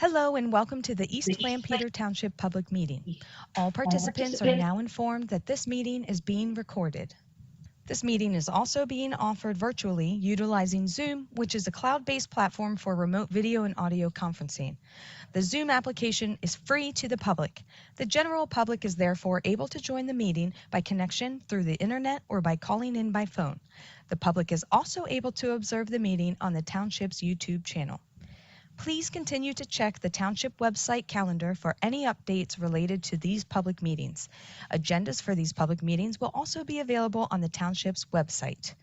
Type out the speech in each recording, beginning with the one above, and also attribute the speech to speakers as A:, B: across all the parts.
A: Hello and welcome to the East Lampeter Township Public Meeting. All participants are now informed that this meeting is being recorded. This meeting is also being offered virtually utilizing Zoom, which is a cloud-based platform for remote video and audio conferencing. The Zoom application is free to the public. The general public is therefore able to join the meeting by connection through the internet or by calling in by phone. The public is also able to observe the meeting on the Township's YouTube channel. Please continue to check the Township website calendar for any updates related to these public meetings. Agendas for these public meetings will also be available on the Township's website.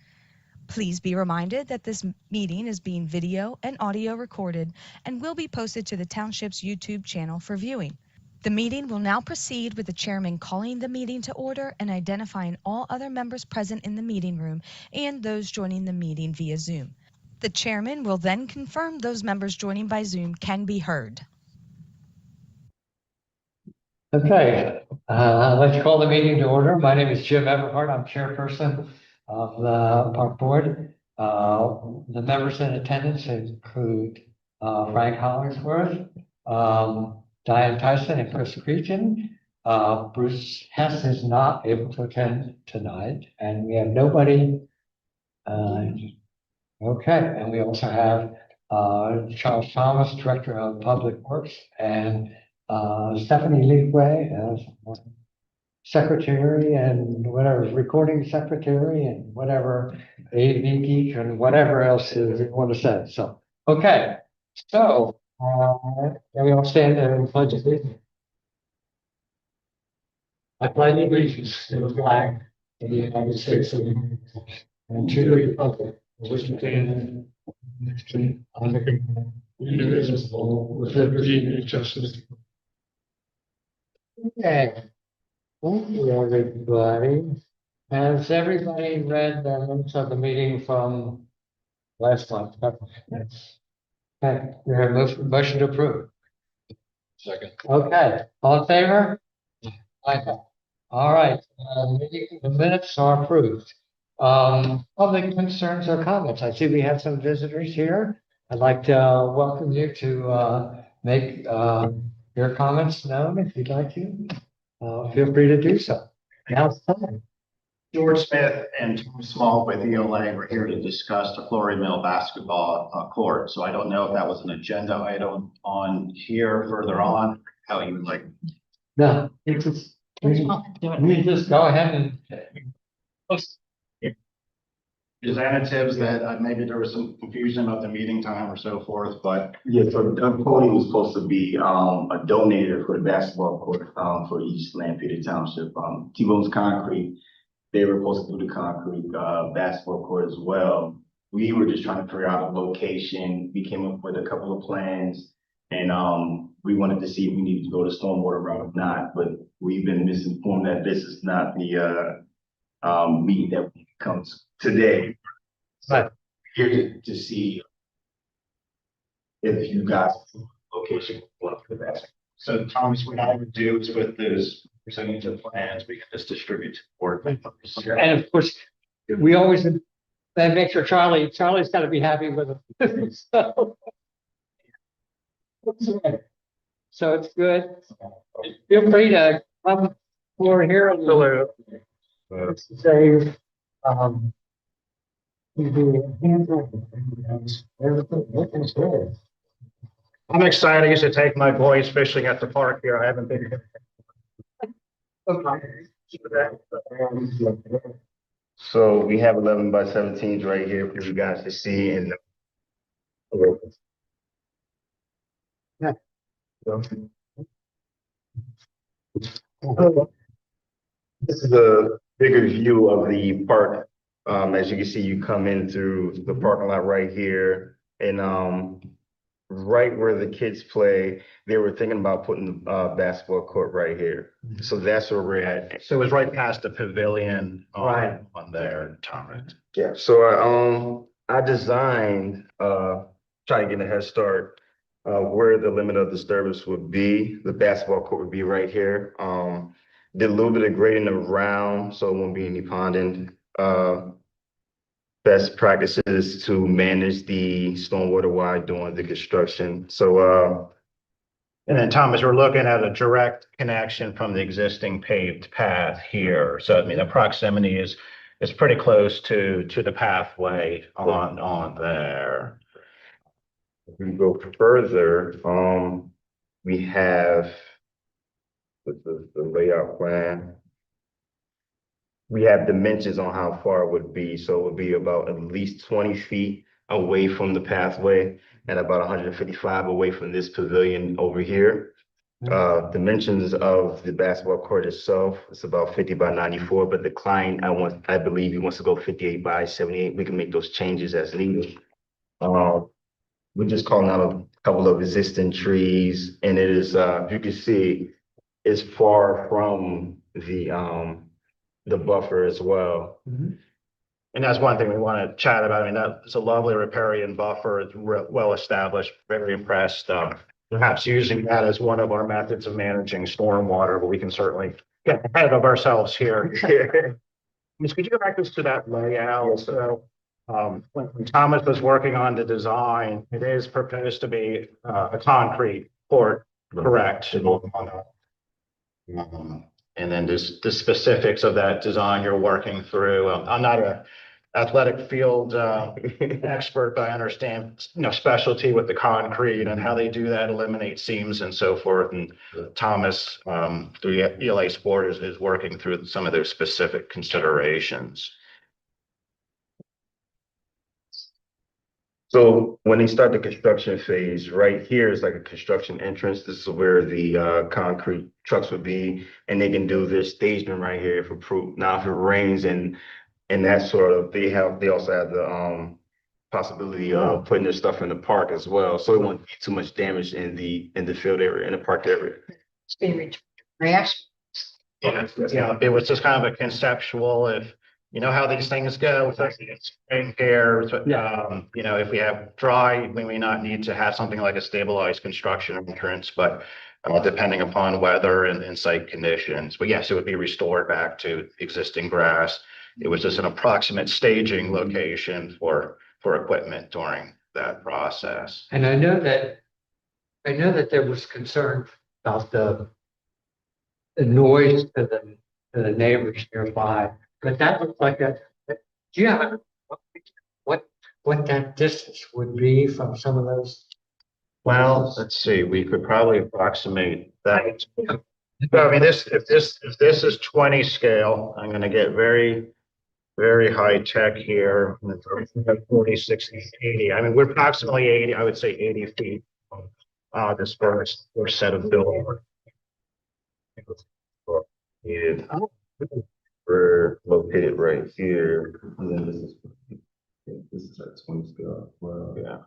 A: Please be reminded that this meeting is being video and audio recorded and will be posted to the Township's YouTube channel for viewing. The meeting will now proceed with the chairman calling the meeting to order and identifying all other members present in the meeting room and those joining the meeting via Zoom. The chairman will then confirm those members joining by Zoom can be heard.
B: Okay, let's call the meeting to order. My name is Jim Everhart. I'm chairperson of the park board. The members in attendance include Frank Hollingsworth, Diane Tyson, and Chris Creechan. Bruce Hess is not able to attend tonight, and we have nobody. Okay, and we also have Charles Thomas, Director of Public Works, and Stephanie Leakway as secretary and whatever, recording secretary and whatever, AV geek and whatever else you want to say. So, okay, so can we all stand and pledge allegiance? I pledge allegiance to the flag of the United States of America and to the republic which stands under indivisible with liberty and justice. Okay. Thank you, everybody. Has everybody read the minutes of the meeting from last month? Yes. Okay, we have a motion to approve.
C: Second.
B: Okay, all in favor? Aye. All right, the minutes are approved. Public concerns or comments. I see we have some visitors here. I'd like to welcome you to make your comments known if you'd like to. Feel free to do so. Now it's time.
C: George Smith and Tom Small with ELA were here to discuss the Flory Mill basketball court. So I don't know if that was an agenda item on here further on, how you would like.
B: No, it's just, we just go ahead and.
C: Representatives that maybe there was some confusion about the meeting time or so forth, but.
D: Yeah, so Doug Cody was supposed to be a donator for the basketball court for East Lampeter Township. T-Bones Concrete, they were supposed to do the concrete basketball court as well. We were just trying to figure out a location. We came up with a couple of plans, and we wanted to see if we needed to go to stormwater route or not. But we've been misinformed that this is not the meeting that comes today. But here to see if you guys location for the best.
C: So Thomas, what I would do is with those percentage of plans, we can just distribute to board members.
B: And of course, we always make sure Charlie's got to be happy with it. So it's good. Feel free to come forward here and say,
C: I'm excited. I used to take my boys fishing at the park here. I haven't been here.
D: So we have 11 by 17s right here for you guys to see. And
B: yeah.
D: This is a bigger view of the park. As you can see, you come in through the parking lot right here, and right where the kids play, they were thinking about putting the basketball court right here. So that's where we're at.
C: So it was right past the pavilion
B: Right.
C: on there, Thomas.
D: Yeah. So I designed try to get a head start where the limit of disturbance would be. The basketball court would be right here. Did a little bit of grading around, so it won't be any ponding. Best practices to manage the stormwater while doing the construction. So
C: And then Thomas, we're looking at a direct connection from the existing paved path here. So I mean, the proximity is pretty close to the pathway on there.
E: If we go further, we have the layout plan. We have dimensions on how far it would be, so it would be about at least 20 feet away from the pathway and about 155 away from this pavilion over here. Dimensions of the basketball court itself, it's about 50 by 94, but the client, I believe he wants to go 58 by 78. We can make those changes as needed. We're just calling out a couple of existing trees, and it is, you can see, it's far from the buffer as well.
C: And that's one thing we want to chat about. I mean, that's a lovely riparian buffer. It's well established, very impressed. Perhaps using that as one of our methods of managing stormwater, but we can certainly get ahead of ourselves here. Ms., could you go back to that layout?
E: Yes, sir.
C: So, when Thomas was working on the design, it is proposed to be a concrete court, correct? And then just the specifics of that design you're working through. I'm not a athletic field expert, but I understand, specialty with the concrete and how they do that, eliminate seams and so forth. And Thomas, through ELA Sport is working through some of those specific considerations.
E: So when they start the construction phase, right here is like a construction entrance. This is where the concrete trucks would be, and they can do their staging right here for proof. Now, if it rains and that sort of, they also have the possibility of putting their stuff in the park as well. So it won't be too much damage in the field area, in the park area.
F: It's being returned grass.
C: Yeah, it was just kind of a conceptual, if you know how these things go, especially in spring here. If we have dry, we may not need to have something like a stabilized construction entrance, but depending upon weather and site conditions. But yes, it would be restored back to existing grass. It was just an approximate staging location for equipment during that process.
B: And I know that there was concern about the noise to the neighbors nearby, but that looked like do you have what that distance would be from some of those?
C: Well, let's see, we could probably approximate that. So, I mean, if this is 20 scale, I'm gonna get very, very high tech here. 40, 60, 80. I mean, we're approximately 80, I would say 80 feet. This first set of building.
E: We're located right here. And then this is at 20 scale. Well, yeah.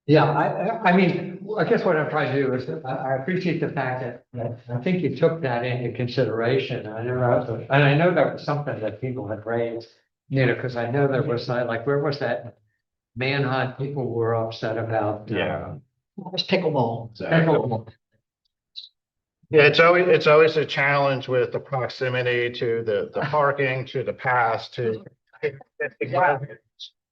B: Yeah, I mean, I guess what I'm trying to do is I appreciate the fact that I think you took that into consideration. I know that was something that people had raised, because I know there was like, where was that manhunt people were upset about?
C: Yeah.
F: It was pickleball.
B: Pickleball.
C: Yeah, it's always a challenge with the proximity to the parking, to the paths, to.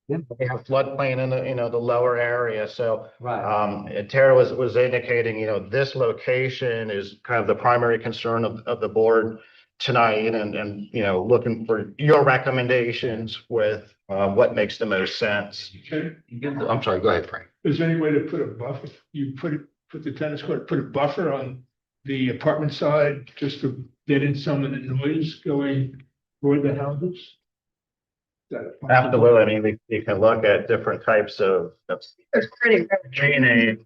C: They have floodplain in the lower area, so.
B: Right.
C: Tara was indicating, this location is kind of the primary concern of the board tonight, and looking for your recommendations with what makes the most sense.
G: Okay.
C: I'm sorry, go ahead, Frank.
G: Is there any way to put a buffer? You put the tennis court, put a buffer on the apartment side just to get in some of the noise going toward the houses?
C: Absolutely. I mean, you can look at different types of
F: It's pretty.
C: drainage.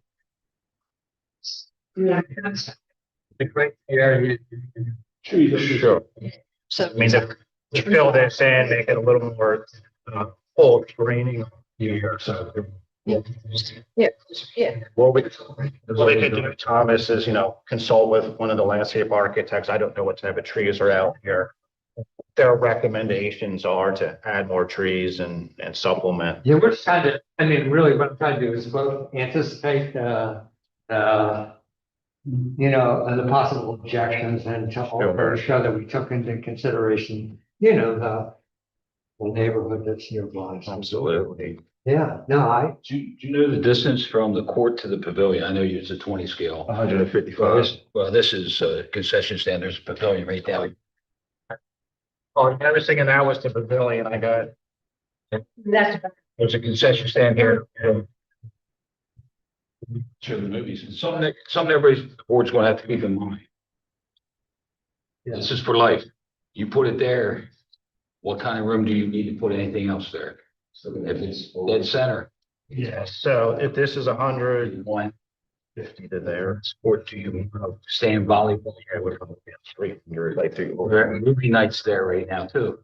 B: The great area.
E: Sure.
F: So.
C: I mean, to fill this in, make it a little more full draining here, so.
F: Yeah.
C: What we could do, Thomas, is, consult with one of the landscape architects. I don't know what type of trees are out here. Their recommendations are to add more trees and supplement.
B: Yeah, we're trying to, really what I'm trying to do is both anticipate the possible objections and to also show that we took into consideration, the the neighborhood that's nearby.
E: Absolutely.
B: Yeah, no,
H: Do you know the distance from the court to the pavilion? I know you use a 20 scale.
E: 155.
H: This is a concession stand. There's a pavilion right there.
C: Oh, I was thinking that was the pavilion I got.
F: That's
H: There's a concession stand here. Show the movies. And something everybody's, the board's gonna have to keep in mind. This is for life. You put it there, what kind of room do you need to put anything else there? If it's dead center,
C: Yeah, so if this is 150
H: one
C: to there.
H: sport, do you stand volleyball?
C: Yeah, we're probably at 300, like
H: There are movie nights there right now too.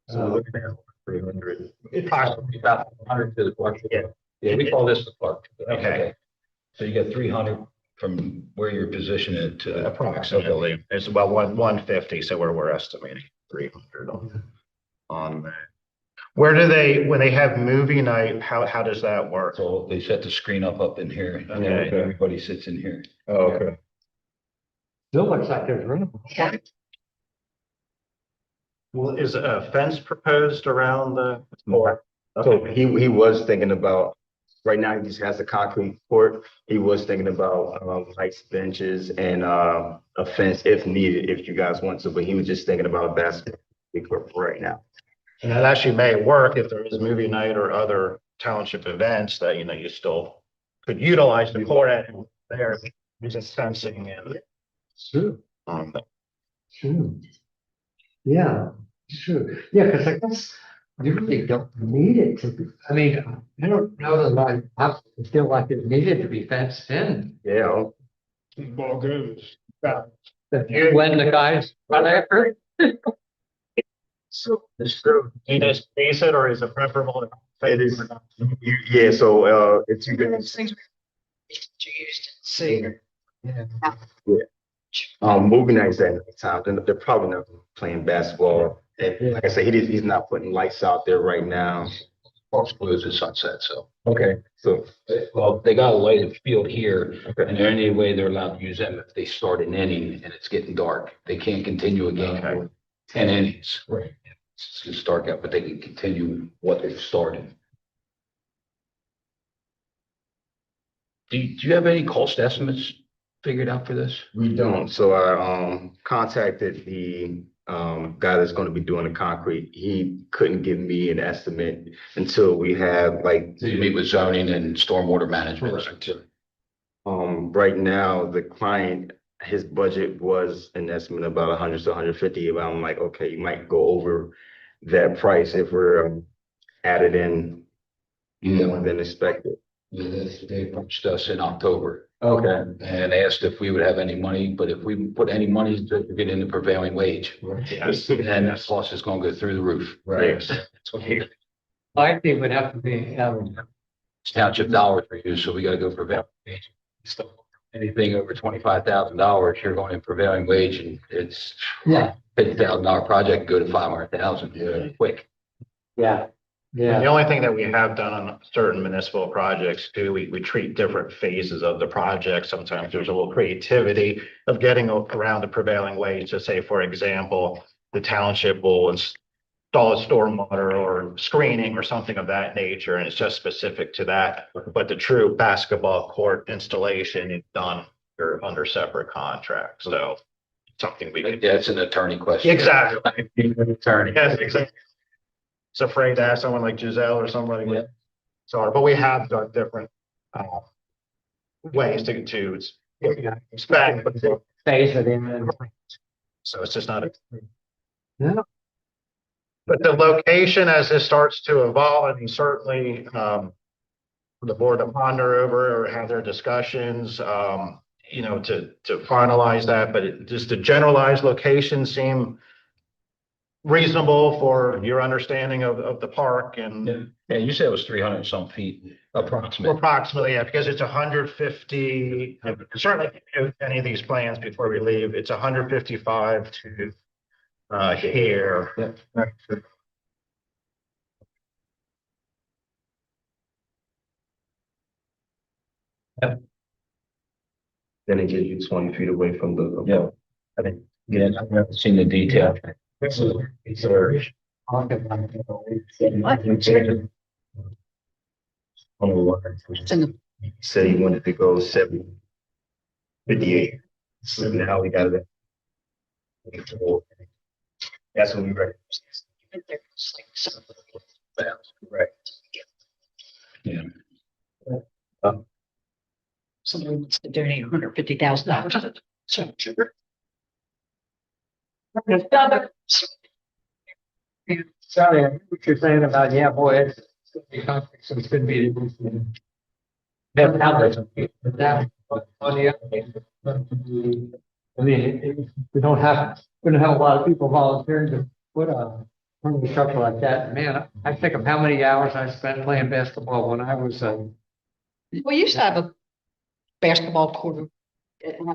C: So we're looking at 300.
H: Approximately about 100 to the park.
C: Yeah.
H: Yeah, we call this the park.
C: Okay.
H: So you got 300 from where you're positioned it to.
C: Approximately, it's about 150, so we're estimating 300 on that. Where do they, when they have movie night, how does that work?
H: So they set the screen up in here. And
C: Okay.
H: everybody sits in here.
E: Oh, okay.
B: still looks like there's room.
F: Yeah.
C: Well, is a fence proposed around the court?
E: So he was thinking about, right now he just has a concrete court. He was thinking about lights, benches and a fence if needed, if you guys want to, but he was just thinking about a basketball court for right now.
C: And that actually may work if there is movie night or other township events that, you still could utilize the court at there, using fencing and.
B: Sure,
C: um,
B: sure. Yeah, sure. Yeah, because I guess you really don't need it to be, I mean, I don't know that I feel like it needed to be fenced in.
E: Yeah.
G: Ball goes.
B: When the guys run after it.
C: So, you just face it, or is it preferable?
E: It is. Yeah, so if you
F: those
E: guys,
F: things you used to see.
E: movie nights at nighttime, then they're probably not playing basketball. And like I said, he's not putting lights out there right now.
H: Park's closed at sunset, so.
E: Okay. So,
H: Well, they got a lighted field here,
E: okay.
H: and the only way they're allowed to use them if they start an inning and it's getting dark. They can't continue a game for 10 innings.
E: Right.
H: It's just dark out, but they can continue what they've started. Do you have any cost estimates figured out for this?
E: We don't. So I contacted the guy that's going to be doing the concrete. He couldn't give me an estimate until we have like
H: So you meet with zoning and stormwater management.
E: right now the client, his budget was an estimate about 100 to 150. But I'm like, okay, you might go over that price if we're added in more than expected.
H: They approached us in October
E: Okay.
H: and asked if we would have any money, but if we put any money to get into prevailing wage,
C: Yes.
H: then that cost is gonna go through the roof.
E: Right.
H: That's what he-
B: I think would have to be,
H: It's township dollars for you, so we gotta go prevailing wage. So anything over $25,000, you're going in prevailing wage and it's
B: yeah,
H: $50,000 project, go to 500,000 quick.
B: yeah,
C: And
B: yeah.
C: the only thing that we have done on certain municipal projects too, we treat different phases of the project. Sometimes there's a little creativity of getting around the prevailing wage. To say, for example, the township will install a stormwater or screening or something of that nature, and it's just specific to that. But the true basketball court installation is done under separate contract. So something we could.
H: That's an attorney question.
C: Exactly.
H: Attorney.
C: Yes, exactly. It's afraid to ask someone like Giselle or somebody.
H: Yeah.
C: So, but we have done different ways to expand, but
B: Phase it in.
C: so it's just not a.
B: Yeah.
C: But the location as this starts to evolve, I mean, certainly the board to ponder over or have their discussions, to finalize that, but just the generalized location seem reasonable for your understanding of the park and
H: Yeah, you said it was 300 and some feet approximately.
C: approximately, yeah, because it's 150, certainly if any of these plans before we leave, it's 155 to here.
E: Then it gives you 20 feet away from the.
H: Yeah. I think, yeah, I've never seen the detail. So,
F: It's in the,
E: Said he wanted to go 758. So now we got it. at 84. That's what we record.
F: it's like some-
E: Right.
F: somebody wants to donate $150,000. So sure.
B: Sorry, I hear what you're saying about, yeah, boy, it's gonna be. That's how that's. But that, but on the other hand, I mean, we don't have, we don't have a lot of people volunteering to put a structure like that. Man, I think of how many hours I spent playing basketball when I was,
F: We used to have a basketball court.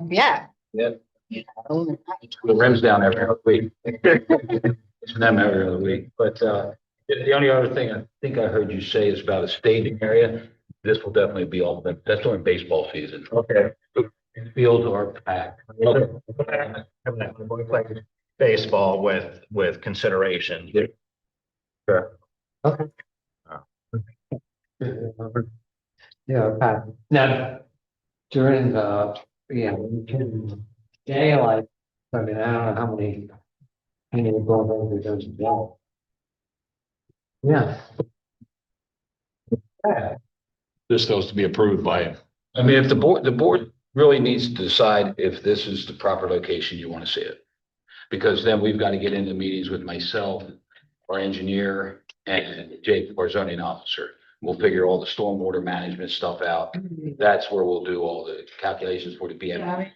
F: Yeah.
H: Yeah.
F: You know,
H: The rims down every other week. It's them every other week, but, the only other thing I think I heard you say is about a staging area. This will definitely be all, that's during baseball season.
E: Okay.
H: Fields are packed.
C: Okay. Baseball with consideration.
B: yeah, Pat. Now, during the, daylight, I mean, I don't know how many are going over those walls. Yeah. Yeah.
I: This goes to be approved by,
H: I mean, if the board really needs to decide if this is the proper location you want to see it. Because then we've got to get into meetings with myself, our engineer, and Jake, our zoning officer. We'll figure all the stormwater management stuff out. That's where we'll do all the calculations for the BM.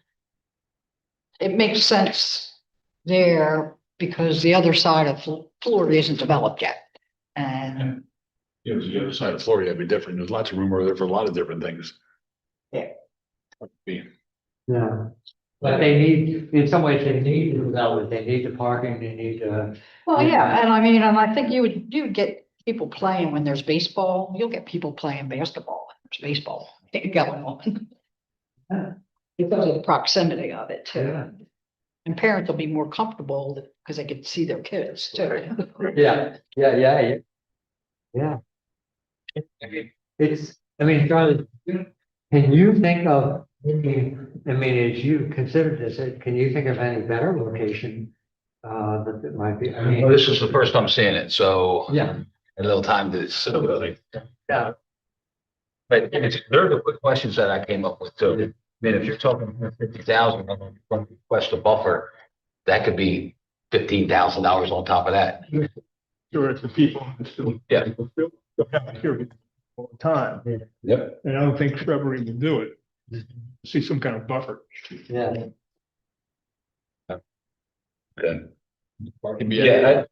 F: it makes sense there because the other side of Florida isn't developed yet. And
I: the other side of Florida, it'd be different. There's lots of room over there for a lot of different things.
F: Yeah.
B: Yeah, but they need, in some ways, they need to develop, they need the parking, they need
F: well, yeah, and I mean, and I think you would get people playing when there's baseball. You'll get people playing basketball. When there's baseball going on. Because of the proximity of it too.
B: Yeah.
F: And parents will be more comfortable because they can see their kids too.
B: Yeah, yeah. It's, I mean, Charlie, can you think of, I mean, as you consider this, can you think of any better location? That it might be, I
H: Well,
B: mean,
H: this is the first time seeing it, so
B: yeah,
H: a little time to, so,
B: yeah,
H: but there are the quick questions that I came up with too. I mean, if you're talking 150,000, I'm going to request a buffer, that could be $15,000 on top of that.
G: Sure, if the people still.
H: Yeah.
G: They'll have to hear it all the time,
H: Yep.
G: and I don't think shrubbery will do it. See some kind of buffer.
B: yeah.
I: Parking be.
H: Yeah,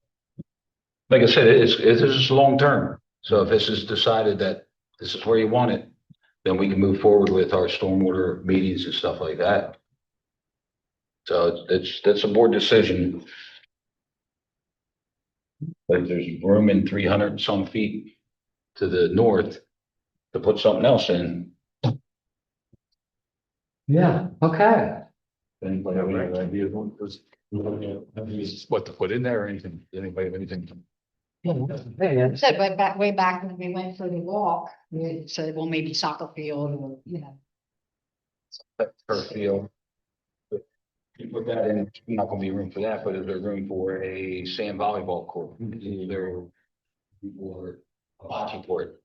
H: like I said, this is long term. So if this is decided that this is where you want it, then we can move forward with our stormwater meetings and stuff like that. So that's a board decision. But there's room in 300 and some feet to the north to put something else in.
B: Yeah, okay.
I: Anybody have any idea what to put in there or anything? Anybody have anything?
B: Hey, it's-
F: Said way back when we went for the walk, we said, well, maybe soccer field or, you know.
H: Turf field. But you put that in, not gonna be room for that, but is there room for a sand volleyball court? Is there or a bocce court?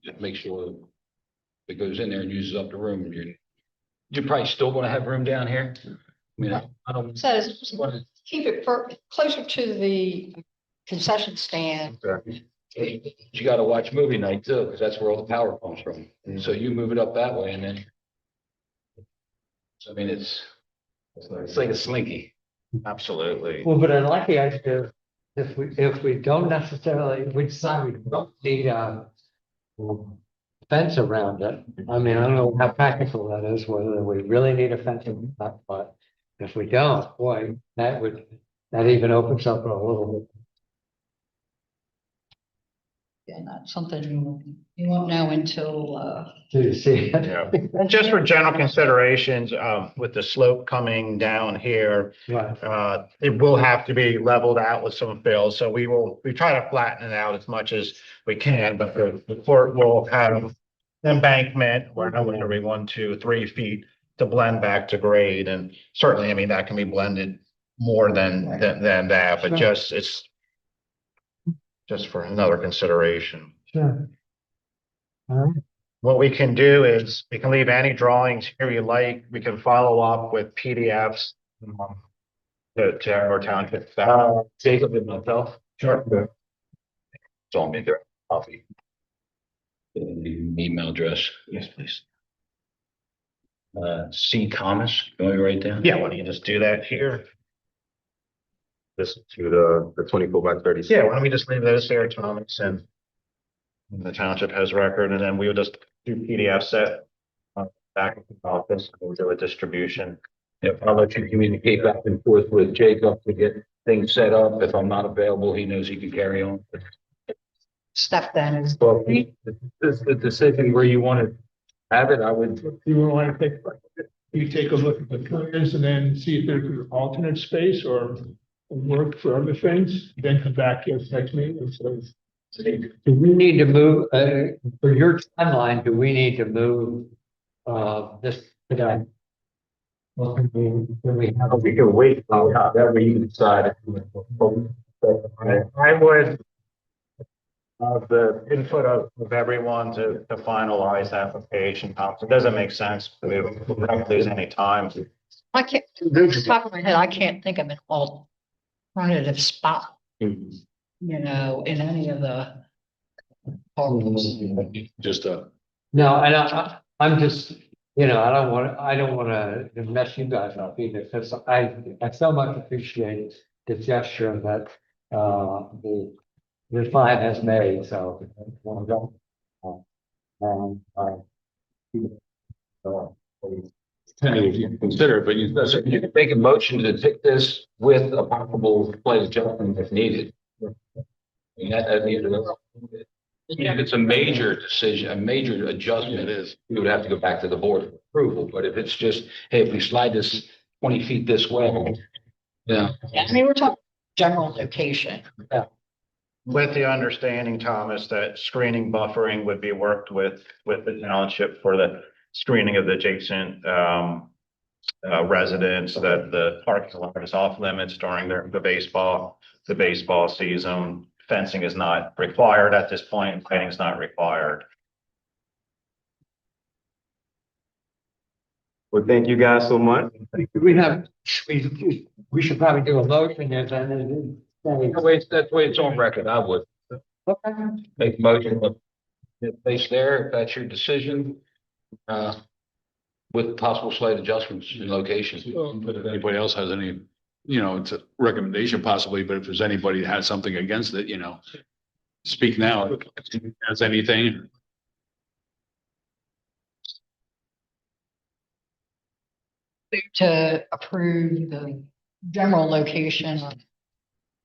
H: Just make sure it goes in there and uses up the room. You're probably still gonna have room down here. I mean, I don't.
F: Says, keep it closer to the concession stand.
H: You gotta watch movie night too, because that's where all the power comes from. So you move it up that way and then. I mean, it's like a slinky.
C: Absolutely.
B: Well, but I like the idea, if we don't necessarily, we decide we don't need a fence around it. I mean, I don't know how practical that is, whether we really need a fence or not, but if we don't, boy, that even opens up a little bit.
F: And that's something you won't know until,
B: To see.
C: Yeah. And just for general considerations, with the slope coming down here,
B: Right.
C: it will have to be leveled out with some fill, so we try to flatten it out as much as we can, but the court will have embankment where no one every 1, 2, 3 feet to blend back to grade, and certainly, I mean, that can be blended more than that, but
B: Sure.
C: it's just for another consideration.
B: Sure. All right.
C: What we can do is we can leave any drawings here you like. We can follow up with PDFs. To our township staff.
H: Jacob and myself.
C: Sure.
H: It's on me there. Copy. Email address.
C: Yes, please.
H: C Thomas, you want me to write down?
C: Yeah, why don't you just do that here?
E: This to the 24 by 30.
C: Yeah, why don't we just leave those there, Thomas, and the township has record, and then we would just do PDF set back in the office, and we'll do a distribution.
H: If I'll let you communicate back and forth with Jacob to get things set up. If I'm not available, he knows he can carry on.
F: step then is.
H: Well, this is the decision where you want to have it, I would.
G: You want to take a look at the plans and then see if there's an alternate space or work for other things, then come back to us next meeting and say.
B: Do we need to move, for your timeline, do we need to move, this today? Well, can we have?
C: We can wait,
H: That way you decide.
C: I would the input of everyone to finalize the application. It doesn't make sense. We don't lose any time.
F: I can't, off the top of my head, I can't think of an alternative spot, you know, in any of the.
I: Just
B: No, and I'm just, you know, I don't wanna mess you guys up either, because I so much appreciate the gesture that, the client has made, so.
I: tentative, you can consider, it, but you,
H: So you can make a motion to take this with a possible slight adjustment if needed. And that needed. If it's a major decision, a major adjustment,
I: it is.
H: we would have to go back to the board for approval, but if it's just, hey, if we slide this 20 feet this way. Yeah.
F: I mean, we're talking general location.
C: With the understanding, Thomas, that screening buffering would be worked with the township for the screening of the adjacent residents, that the parking lot is off limits during the baseball season. Fencing is not required at this point, lighting is not required.
E: Well, thank you guys so much.
B: We should probably do a motion and then.
H: That's the way it's on record, I would
B: Okay.
H: make a motion with it based there, if that's your decision. With possible slight adjustments in locations.
I: But if anybody else has any, it's a recommendation possibly, but if there's anybody that has something against it, speak now. Has anything?
F: To approve the general location.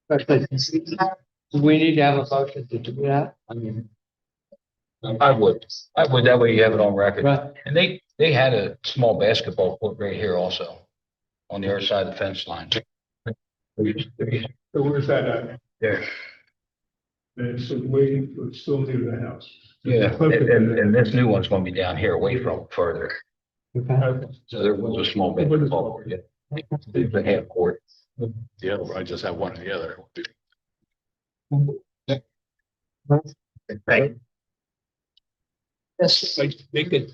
B: Do we need to have a motion to do that? I mean,
H: I would, that way you have it on record.
B: right,
H: And they had a small basketball court right here also, on the other side of the fence line.
G: So where's that at?
H: There.
G: And so waiting, it's still near the house.
H: Yeah, and this new one's gonna be down here away from further.
B: okay.
H: So there was a small basketball court, yeah. It's a half court.
I: The other, I just have one or the other.
C: Thank you.
F: This,
G: Like, they could,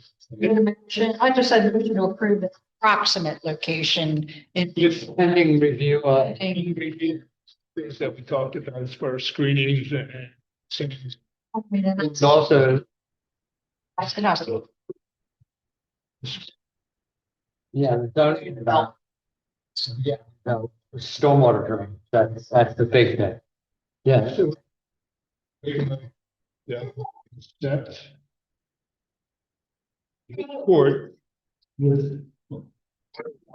F: I just said we should approve the approximate location.
B: Just pending review,
G: things that we talked about as far as screenings and things.
B: it's also, yeah, the zoning about. Yeah, no, stormwater drain, that's the big thing. Yeah,
G: Yeah, that. Court.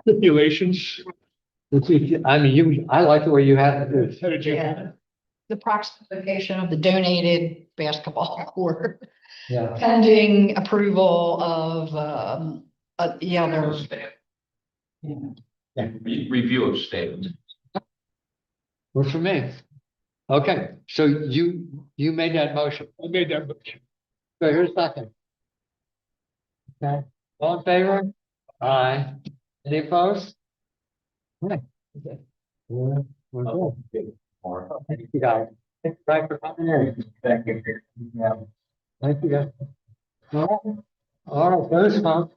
G: Stipulations.
B: I mean, I like the way you had it.
G: How did you?
F: Yeah. the proximation of the donated basketball court
B: Yeah,
F: pending approval of, the other.
H: Review of state.
B: works for me. Okay, so you made that motion.
G: I made that motion.
B: So here's a second. Okay, all in favor? Aye. Any opposed? Okay. Okay. We're good. Thank you, guys. Thanks, guys, for coming in. Thank you. Thank you, guys. All right, those folks.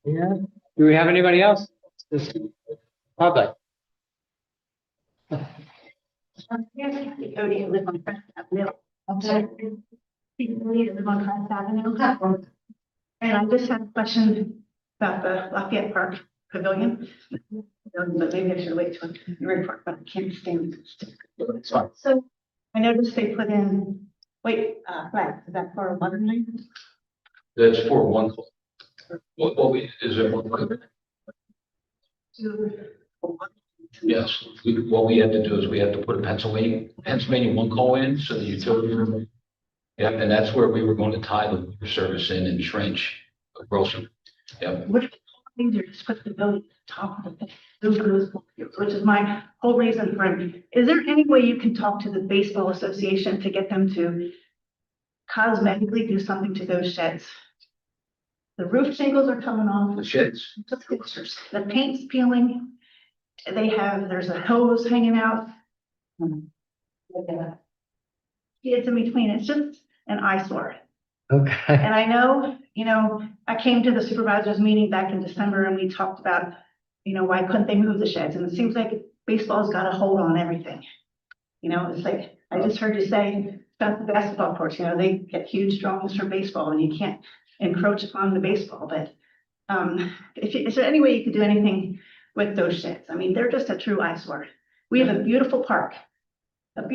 B: Yeah. Do we have anybody else? This public.
J: Cody, I live on Crest Avenue. I'm sorry. Cody, I live on Crest Avenue. And I just had a question about the Lafayette Park Pavilion. But maybe I should wait till the report, but I can't stand it.
H: It's fine.
J: So I noticed they put in, flags, is that for water line?
H: That's for one. What we, is there one? Yes, what we have to do is we have to put a Pennsylvania one call in, so the utility room. Yeah, and that's where we were going to tie the water service in and trench Wilson. Yeah,
J: What if it's easier to just put the building top of the, those, which is my whole reason for it. Is there any way you can talk to the baseball association to get them to cosmetically do something to those sheds? The roof shingles are coming off.
H: the sheds.
J: Just pictures. The paint's peeling. There's a hose hanging out. Kids in between. It's just an eyesore.
B: Okay.
J: And I know, I came to the supervisors meeting back in December and we talked about, why couldn't they move the sheds? And it seems like baseball's got a hold on everything. It's like, I just heard you say about the basketball courts, they get huge drawings from baseball and you can't encroach upon the baseball, but is there any way you could do anything with those sheds? I mean, they're just a true eyesore. We have a beautiful park, and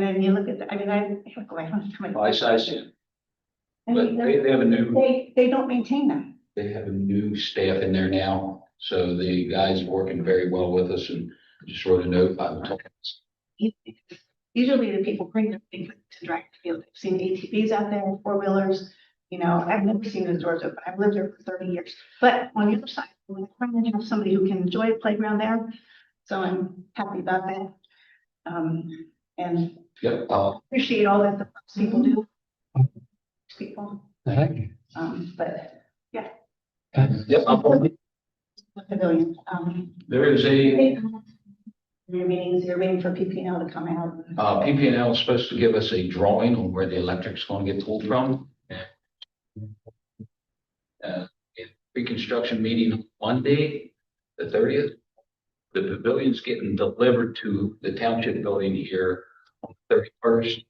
J: then you look at
H: I see.
J: I
H: But
J: mean,
H: they have a new,
J: they don't maintain them.
H: they have a new staff in there now, so the guys are working very well with us, and I just wrote a note. I will talk.
J: Usually the people bring their things to drag the field. I've seen ATVs out there, four-wheelers, I've never seen those doors open. I've lived there for 30 years. But on the other side, we're trying to have somebody who can enjoy a playground there. So I'm happy about that. And
H: Yep,
J: appreciate all that the people do. People,
B: Thank you.
J: but
H: yep, I'm
J: pavilion,
H: there is a,
J: your meetings, you're waiting for PPL to come out.
H: PP&L is supposed to give us a drawing on where the electric's gonna get pulled from. Pre-construction meeting on Monday, the 30th. The pavilion's getting delivered to the township building here on the 31st.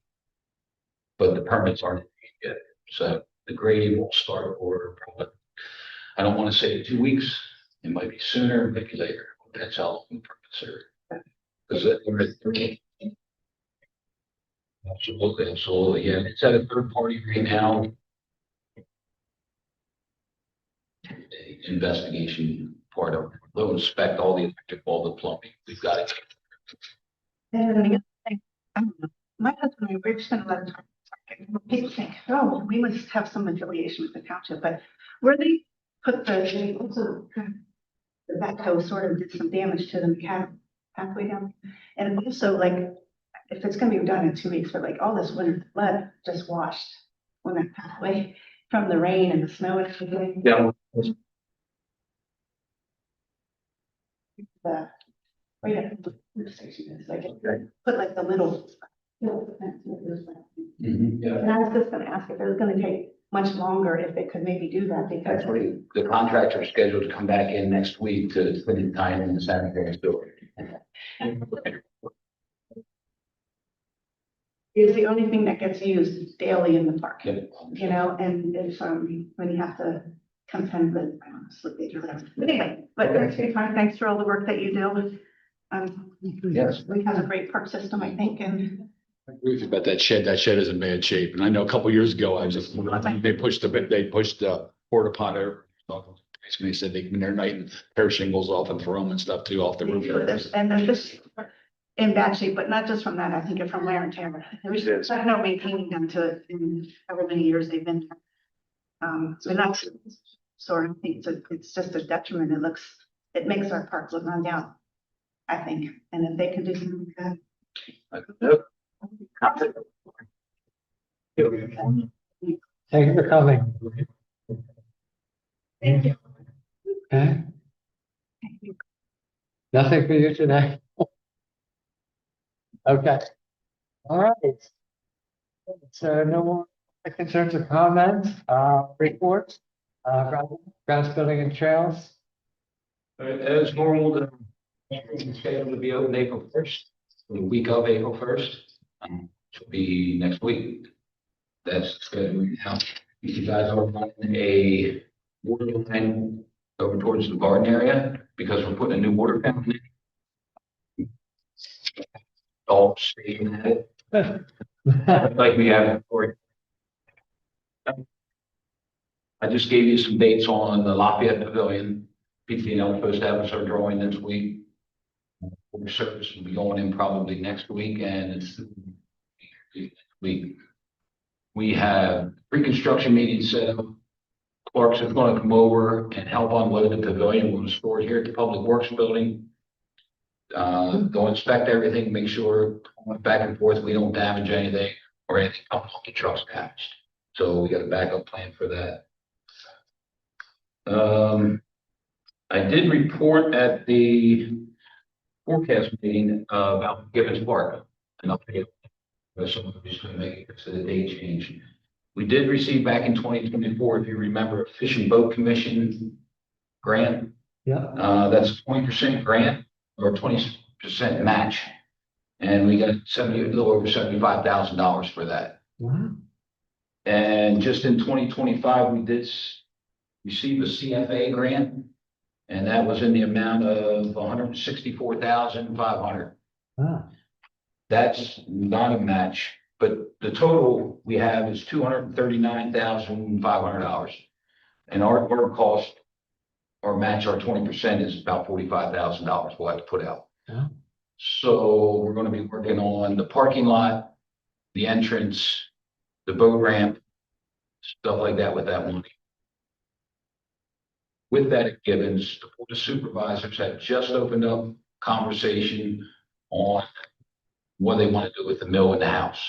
H: But the permits aren't in yet, so the grading will start or probably, I don't want to say 2 weeks. It might be sooner, maybe later. That's how long the permits are. Because absolutely, yeah. It's at a third party right now. Investigation part of it. They'll inspect all the electric, all the plumbing. We've got it.
J: And then the other thing, I don't know, my husband and I, we've spent a lot of time. People think, oh, we must have some affiliation with the township, but where they put they also, the backhoe sort of did some damage to the pathway down. And also like, if it's gonna be done in 2 weeks, but like all this winter flood just washed on that pathway from the rain and the snow and everything.
H: Yeah.
J: Right at the lift station, it's like, put like the little.
H: Mhm, yeah.
J: And I was just gonna ask if it was gonna take much longer, if they could maybe do that, because
H: Actually, the contractor is scheduled to come back in next week to finish tying in the sanitary sewer.
J: it's the only thing that gets used daily in the park,
H: Yep.
J: and it's, when you have to contend with, I don't know, slippage or whatever. But anyway, but thanks for your time, thanks for all the work that you do.
H: Yes.
J: We have a great park system, I think, and
I: I agree with you about that shed. That shed is in bad shape. And I know a couple years ago, they pushed the porta potty. Basically said they come in there at night and tear shingles off and throw them and stuff too off the roof.
J: there's just, in bad shape, but not just from that, I think it's from wear and tear. There's no maintaining them to, in however many years they've been there. So that's sort of, I think it's just a detriment. It makes our parks look run down, I think, and if they can do something like that.
B: Thank you for coming.
J: Thank you.
B: Okay. Nothing for you today? Okay. All right. So no more concerns or comments, reports, grounds building and trails.
H: As normal, the meeting is scheduled to be open April 1st, the week of April 1st, which will be next week. That's scheduled now. You guys are running a water line over towards the garden area because we're putting a new water fountain in. All staying at it, like we have before. I just gave you some dates on the Lafayette Pavilion. PTL supposed to have us our drawing this week. Service will be going in probably next week, and it's week. We have pre-construction meetings set up. Clark's is going to come over and help unload the pavilion. We're going to store it here at the Public Works Building. Go inspect everything, make sure back and forth we don't damage anything or anything comes off the truck's damaged. So we got a backup plan for that. I did report at the forecast meeting about Gibbons Park, an update. Someone who's going to make it to the date change. We did receive back in 2024, if you remember, a Fish and Boat Commission grant.
B: Yeah.
H: That's a 20% grant or 20% match. And we got a little over $75,000 for that.
B: Wow.
H: And just in 2025, we did receive a CFA grant, and that was in the amount of $164,500.
B: Wow.
H: That's not a match, but the total we have is $239,500. And our cost or match our 20% is about $45,000 we'll have to put out.
B: Yeah.
H: So we're going to be working on the parking lot, the entrance, the boat ramp, stuff like that with that money. With that at Gibbons, the Board of Supervisors have just opened up conversation on what they want to do with the mill and the house.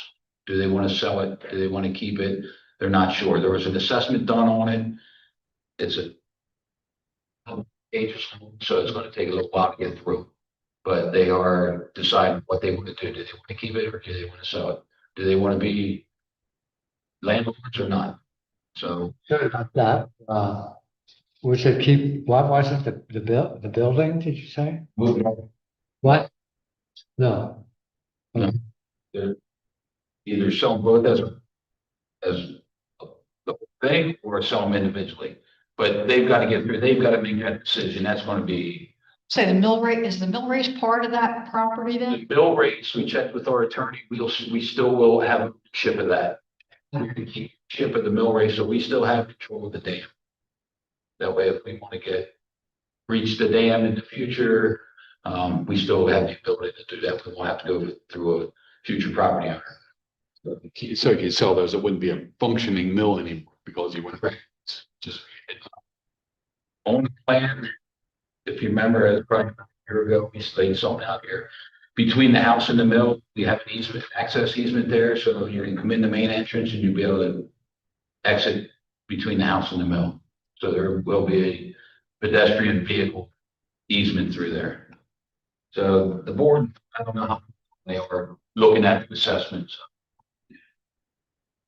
H: Do they want to sell it? Do they want to keep it? They're not sure. There was an assessment done on it. It's so it's going to take a little while to get through. But they are deciding what they want to do. Do they want to keep it or do they want to sell it? Do they want to be landlords or not? So
B: Sorry about that. We should keep, what was it, the building, did you say?
H: moving on.
B: What? No.
H: They're either sell them both as the thing or sell them individually. But they've got to get through, they've got to make that decision. That's going to be
F: Say the mill rate, is the mill rate part of that property then?
H: the bill rates. We checked with our attorney. We still will have ship of that. We're going to keep ship of the mill rate, so we still have control of the dam. That way, if we want to reach the dam in the future, we still have the ability to do that. We won't have to go through a future property owner.
I: So if you sell those, it wouldn't be a functioning mill anymore because you wouldn't, just.
H: On the plan, if you remember, as probably a year ago, we laid something out here. Between the house and the mill, we have an easement, access easement there, so you can come in the main entrance and you'll be able to exit between the house and the mill. So there will be a pedestrian vehicle easement through there. So the board, I don't know how they are looking at the assessments.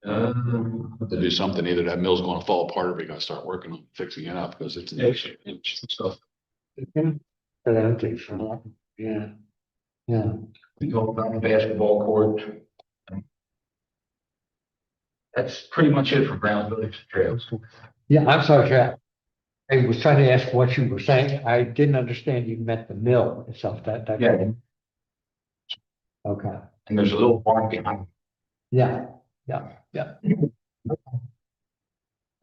I: To do something, either that mill's gonna fall apart or we gotta start working on fixing it up because it's an issue and stuff.
B: Yeah. Yeah.
H: We go about the basketball court. That's pretty much it for ground buildings and trails.
B: Yeah, I'm sorry, Jack. I was trying to ask what you were saying. I didn't understand you meant the mill itself, that.
H: Yeah.
B: Okay,
H: And there's a little barn behind.
B: yeah.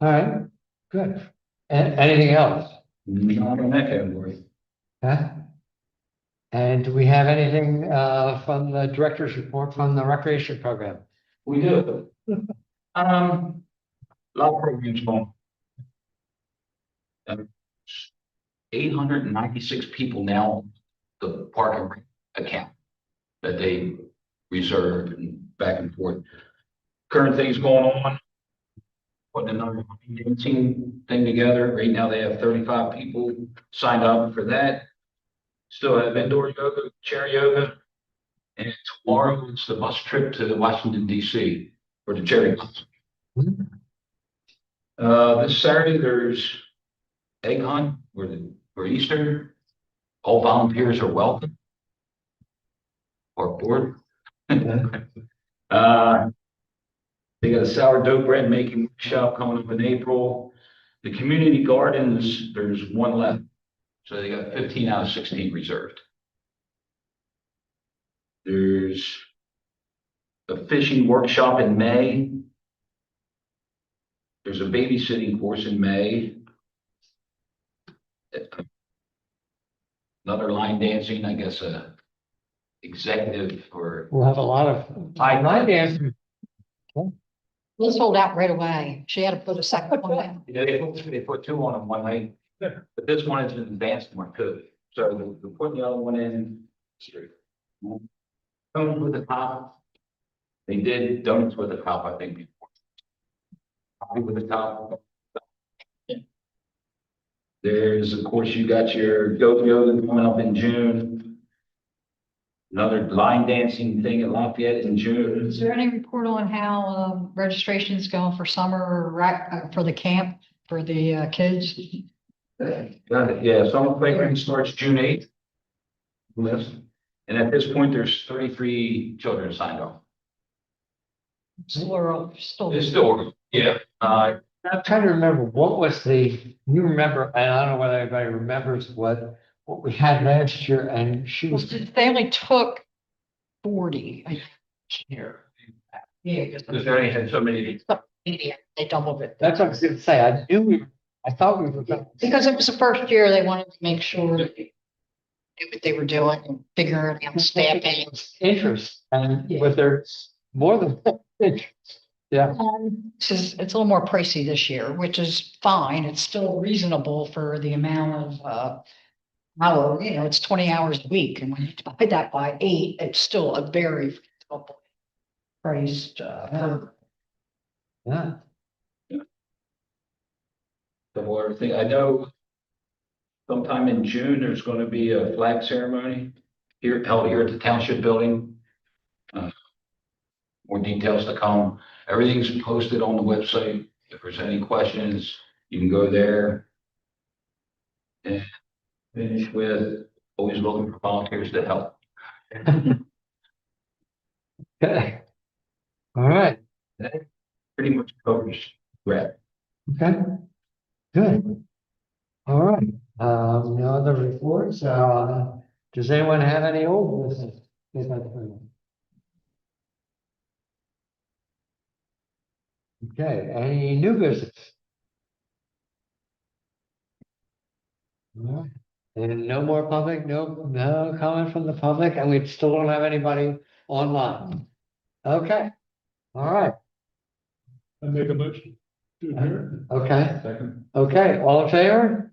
B: All right, good. And anything else?
H: Not in that category.
B: Huh? And do we have anything from the director's report from the recreation program?
H: We do. A lot of programs going. 896 people now, the park and rec account that they reserve and back and forth. Current things going on. Putting another dancing thing together. Right now they have 35 people signed up for that. Still have indoor yoga, chair yoga. And tomorrow it's the bus trip to Washington DC for the cherry blossom. This Saturday there's egg hunt for Easter. All volunteers are welcome. Or board. They got a sourdough bread making workshop coming up in April. The community gardens, there's one left. So they got 15 out of 16 reserved. There's a fishing workshop in May. There's a babysitting course in May. Another line dancing, I guess, executive or
B: We'll have a lot of line dancing.
F: This sold out right away. She had to put a second one in.
H: You know, they put two on them one night, but this one has been advanced more COVID. So they're putting the other one in. Donuts with the top. They did donuts with the top, I think, before. Coffee with the top. There's, of course, you got your goat yoga coming up in June. Another line dancing thing at Lafayette in June.
F: Is there any report on how registration is going for summer for the camp for the kids?
H: Yeah, summer playground starts June 8th. Yes. And at this point, there's 33 children signed off.
F: Still.
H: It's still, yeah.
B: I'm trying to remember, what was you remember, and I don't know whether anybody remembers what we had last year, and she was.
F: They only took 40 here. Yeah.
H: Because they only had so many.
F: They doubled it.
B: That's what I was gonna say, I thought we were gonna.
F: Because it was the first year, they wanted to make sure that they knew what they were doing and figuring out staffing.
B: Interest, and
F: Yeah.
B: but there's more than interest, yeah.
F: It's a little more pricey this year, which is fine. It's still reasonable for the amount of hour, it's 20 hours a week. And when you divide that by 8, it's still a very reasonable priced program.
B: Yeah.
H: The water thing, I know sometime in June, there's going to be a flag ceremony held here at the township building. More details to come. Everything's posted on the website. If there's any questions, you can go there. And finish with always looking for volunteers to help.
B: Okay. All right,
H: That pretty much covers grad.
B: okay, good. All right, no other reports, does anyone have any old business? Okay, any new business? All right. And no more public, no comment from the public, and we still don't have anybody online. Okay, all right,
G: I make a motion to adjourn.
B: okay,
H: Second.
B: okay, all in favor?